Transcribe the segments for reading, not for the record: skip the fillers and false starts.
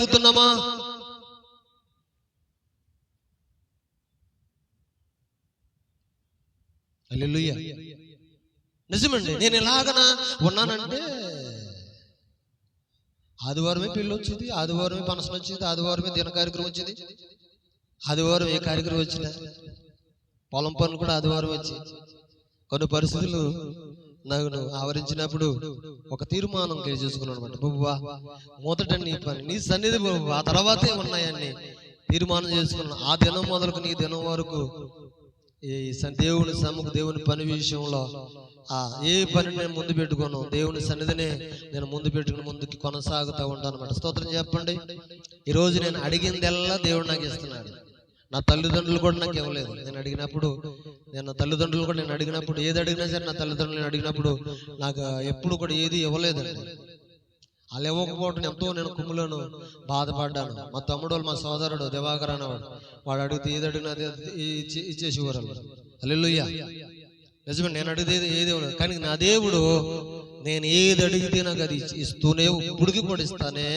అడుగుతున్నామా? హల్లెలూయా. నిజమండి. నేను ఎలాగనా ఉన్నానంటే ఆదివారమే పెళ్ళి వచ్చింది, ఆదివారమే ఫంక్షన్ వచ్చింది, ఆదివారమే దిన కార్యక్రమం వచ్చింది, ఆదివారం ఏ కార్యక్రమం వచ్చినా పొలం పనులు కూడా ఆదివారం వచ్చి కొన్ని పరిస్థితులు నాకు ఆవరించినప్పుడు ఒక తీర్మానం చేసుకున్నాను అనమాట. బొవ్వా మొదట నీ పని నీ సన్నిధి బొవ్వా, ఆ తర్వాతే ఉన్నాయని తీర్మానం చేసుకున్నాను. ఆ దినం మొదలుకు నీ దినం వరకు ఈ దేవుని సమ్ముకు దేవుని పని విషయంలో ఏ పని నేను ముందు పెట్టుకోను, దేవుని సన్నిధినే నేను ముందు పెట్టుకుని ముందుకి కొనసాగుతూ ఉంటాను అనమాట. స్తోత్రం చెప్పండి. ఈరోజు నేను అడిగిందల్లా దేవుడు నాకు ఇస్తున్నాడు. నా తల్లిదండ్రులు కూడా నాకు ఇవ్వలేదు. నేను తల్లిదండ్రులు కూడా నేను అడిగినప్పుడు ఏది అడిగినా సరే నా తల్లిదండ్రులు అడిగినప్పుడు నాకు ఎప్పుడు కూడా ఏది ఇవ్వలేదండి. వాళ్ళు ఇవ్వకపోవటం ఎంతో నేను కుమ్ములను బాధపడ్డాను. మా తమ్ముడు మా సోదరుడు దివాకర్ అనేవాడు, వాడు అడిగితే ఏది అడిగినా ఇచ్చేసేవారు. హల్లెలూయా. నిజమే, నేను అడిగేది ఏది ఇవ్వలేదు. కానీ నా దేవుడు నేను ఏది అడిగితే నాకు అది ఇస్తూనే ఇప్పుడుకి కూడా ఇస్తానే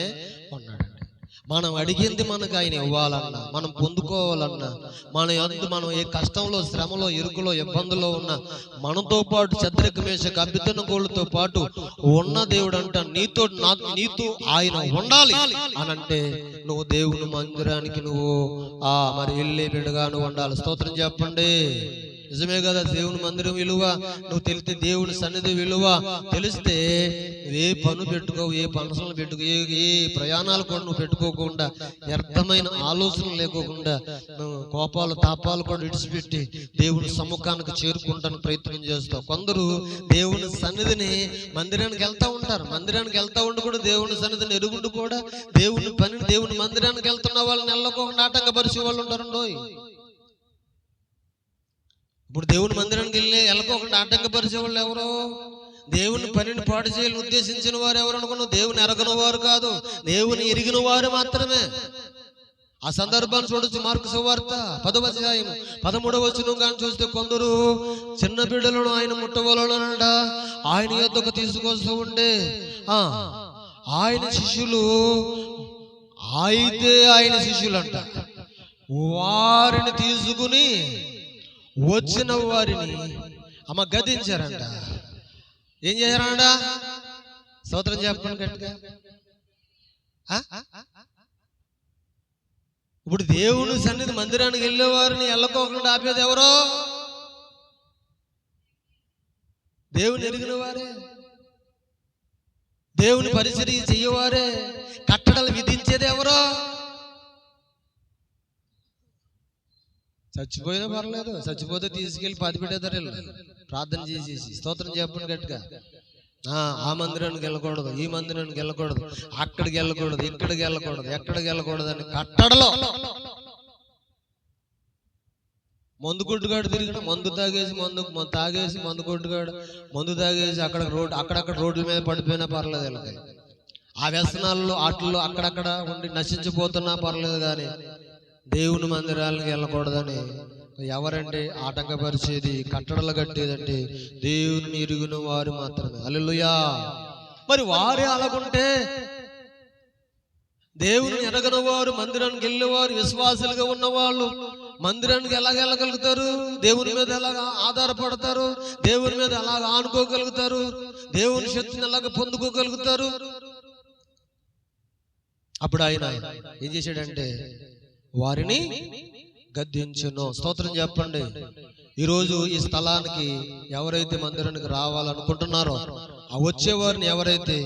ఉన్నాడు. మనం అడిగింది మనకు ఆయన ఇవ్వాలన్నా, మనం పొందుకోవాలన్నా, మనం ఏ కష్టంలో, శ్రమలో, ఇరుకులో, ఇబ్బందుల్లో ఉన్నా మనతో పాటు చద్రక మేషకు అభిధనగోళ్ళతో పాటు ఉన్న దేవుడు అంట నీతో ఆయన ఉండాలి అని అంటే నువ్వు దేవుని మందిరానికి నువ్వు మరి వెళ్ళే బిడ్డగా నువ్వు ఉండాలి. స్తోత్రం చెప్పండి. నిజమే కదా. దేవుని మందిరం విలువ నువ్వు తెలిస్తే, దేవుని సన్నిధి విలువ తెలిస్తే ఏ పను పెట్టుకోవు, ఏ పనసలు పెట్టుకో, ఏ ప్రయాణాలు కూడా నువ్వు పెట్టుకోకుండా, వ్యర్థమైన ఆలోచనలు లేకోకుండా నువ్వు కోపాలు తాపాలు కూడా విడిచిపెట్టి దేవుని సముఖానికి చేరుకుంటానికి ప్రయత్నం చేస్తావు. కొందరు దేవుని సన్నిధిని మందిరానికి వెళ్తా ఉంటారు. మందిరానికి వెళ్తా ఉండి కూడా దేవుని సన్నిధిని ఎరుగుండి కూడా దేవుని పనిని దేవుని మందిరానికి వెళ్తున్న వాళ్ళని వెళ్ళకోకుండా ఆటంకపరిచే వాళ్ళు ఉంటారు. ఇప్పుడు దేవుని మందిరానికి వెళ్ళకోకుండా ఆటంకపరిచే వాళ్ళు ఎవరో? దేవుని పనిని పాడు చేయాలని ఉద్దేశించిన వారు ఎవరు అనుకున్నావు? దేవుని ఎరగని వారు కాదు, దేవుని ఎరిగిన వారు మాత్రమే. ఆ సందర్భాన్ని చూడొచ్చు. మార్కు సువార్త 10వ అధ్యాయం 13వ వచనం కానీ చూస్తే, కొందరు చిన్న బిడ్డలను ఆయన ముట్టవలనంట ఆయన యొద్దకు తీసుకొస్తూ ఉంటే ఆయన శిష్యులు అంట వారిని తీసుకుని వచ్చిన వారిని గద్దించారంట. ఏం చేశారంట? స్తోత్రం చెప్పండి గట్టిగా. ఇప్పుడు దేవుని సన్నిధి మందిరానికి వెళ్ళే వారిని వెళ్ళకోకుండా ఆపేది ఎవరో? దేవుని ఎరిగిన వారే, దేవుని పరిచర్య చెయ్యవారే. కట్టడలు విధించేది ఎవరో? చచ్చిపోయినా పర్లేదు, చచ్చిపోతే తీసుకెళ్ళి పాతిపెట్టేదారు ప్రార్థన చేసేసి. స్తోత్రం చెప్పండి గట్టిగా. ఆ మందిరానికి వెళ్ళకూడదు, ఈ మందిరానికి వెళ్ళకూడదు, అక్కడికి వెళ్ళకూడదు, ఇక్కడికి వెళ్ళకూడదు, ఎక్కడికి వెళ్ళకూడదు అని కట్టడలో మందు కొట్టుగాడు తిరిగిన మందు తాగేసి మందు కొట్టుగాడు మందు తాగేసి అక్కడక్కడ రోడ్ల మీద పడిపోయినా పర్లేదు. వీళ్ళకి ఆ వ్యసనాల్లో ఆటల్లో అక్కడక్కడ ఉండి నశించిపోతున్నా పర్లేదు. కానీ దేవుని మందిరాలకు వెళ్ళకూడదని ఎవరండి ఆటంకపరిచేది, కట్టడలు కట్టేదంటే దేవుని ఎరిగిన వారు మాత్రమే. హల్లెలూయా. మరి వారే అలాగుంటే దేవుని ఎరగని వారు, మందిరానికి వెళ్ళేవారు, విశ్వాసులుగా ఉన్నవాళ్ళు మందిరానికి ఎలాగ వెళ్ళగలుగుతారు? దేవుని మీద ఎలాగ ఆధారపడతారు? దేవుని మీద ఎలాగ ఆనుకోగలుగుతారు? దేవుని శక్తిని ఎలాగ పొందుకోగలుగుతారు? అప్పుడు ఆయన ఏం చేశాడంటే వారిని గద్దించును. స్తోత్రం చెప్పండి. ఈరోజు ఈ స్థలానికి ఎవరైతే మందిరానికి రావాలనుకుంటున్నారో, వచ్చేవారిని ఎవరైతే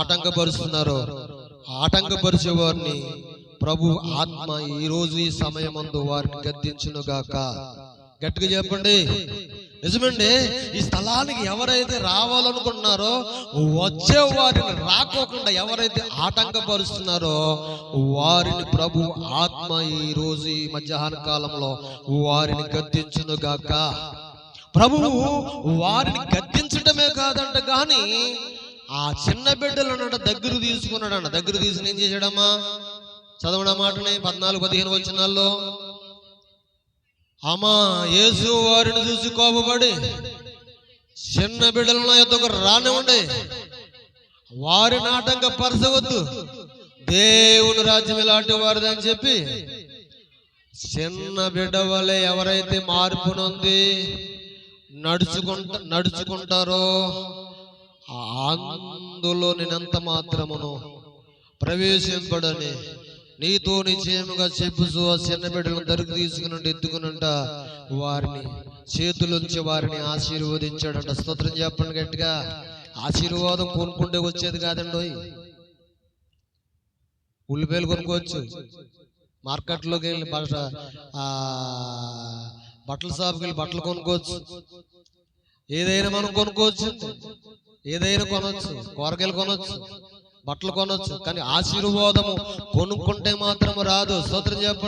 ఆటంకపరుస్తున్నారో, ఆటంకపరిచే వారిని ప్రభు ఆత్మ ఈరోజు ఈ సమయమందు వారిని గద్దించును గాక. గట్టిగా చెప్పండి. నిజమండి. ఈ స్థలానికి ఎవరైతే రావాలనుకుంటున్నారో, వచ్చే వారిని రాకోకుండా ఎవరైతే ఆటంకపరుస్తున్నారో వారిని ప్రభు ఆత్మ ఈ రోజు ఈ మధ్యాహ్న కాలంలో వారిని గద్దించును గాక. ప్రభువు వారిని గద్దించటమే కాదంట, కానీ ఆ చిన్న బిడ్డలను దగ్గర తీసుకున్నాడు. దగ్గర తీసుకుని ఏం చేశాడమ్మా? చదవడం మాటనే 14-15 వచనాల్లో, యేసు వారిని చూసి కోపపడి, చిన్న బిడ్డలను నా యొద్దకు రానివ్వండి, వారిని ఆటంకపరచవద్దు, దేవుని రాజ్యం ఇలాంటి వారిదని చెప్పి చిన్న బిడ్డ వలె ఎవరైతే మార్పు నొంది నడుచుకుంటారో అందులో నేనెంత మాత్రమును ప్రవేశింపడని నీతో నిశ్చయముగా చెప్పుచు ఆ చిన్న బిడ్డలను దరికి తీసుకుని ఎత్తుకునంట వారిని చేతులుంచి వారిని ఆశీర్వదించాడంట. స్తోత్రం చెప్పండి గట్టిగా. ఆశీర్వాదం కొనుక్కుంటే వచ్చేది కాదండి. ఉల్లిపాయలు కొనుక్కోవచ్చు, మార్కెట్లోకి వెళ్ళి బట్టల షాప్కి వెళ్ళి బట్టలు కొనుక్కోవచ్చు, ఏదైనా మనం కొనుక్కోవచ్చు, ఏదైనా కొనవచ్చు, కూరగాయలు కొనవచ్చు, బట్టలు కొనవచ్చు. కానీ ఆశీర్వాదము కొనుక్కుంటే మాత్రం రాదు. స్తోత్రం చెప్పండి.